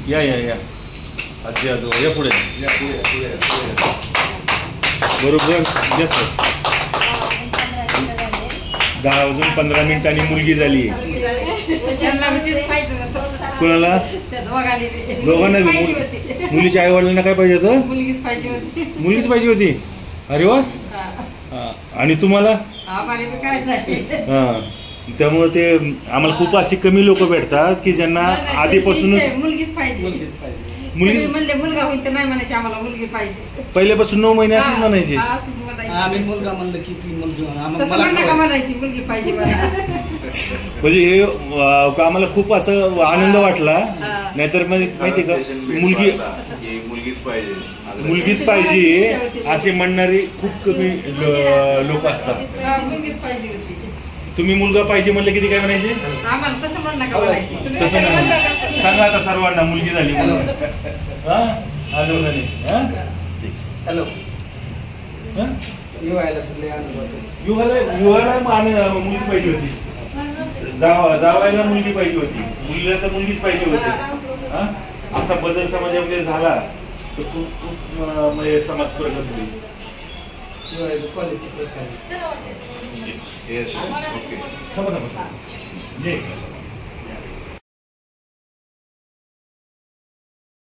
या या या आजी आजोबा या पुढे बरोबर. Yes sir. 10:15 मुलगी झाली. कुणाला? दोघांना. मुलीच्या आई वडिलांना काय पाहिजे होतं? मुलगीच पाहिजे होती. अरे वा. आणि तुम्हाला? हां. त्यामुळे ते आम्हाला खूप अशी कमी लोक भेटतात की ज्यांना आधीपासूनच मुलगीच पाहिजे. मुलगी म्हणले मुलगा होईल तर नाही म्हणायचे, आम्हाला मुलगी पाहिजे. पहिल्यापासून 9 महिने अशीच म्हणायची. आम्ही मुलगा म्हणलं की ती मुलगी म्हणायची मुलगी पाहिजे. म्हणजे हे आम्हाला खूप असं आनंद वाटला. नाहीतर माहिती का मुलगीच पाहिजे असे म्हणणारे खूप कमी लोक असतात. मुलगीच पाहिजे होती. तुम्ही मुलगा पाहिजे म्हणलं किती काय म्हणायचे? आम्हाला तसं म्हणणं का म्हणायची. तसं नाही. सांगा आता सर्वांना मुलगी झाली म्हणून. हॅलो. युवाला मुलगी पाहिजे होती. जावायला मुलगी पाहिजे होती. मुलीला तर मुलगीच पाहिजे होती. असा बदल समाजामध्ये झाला तर खूप म्हणजे समाज प्रगत होईल. ओके.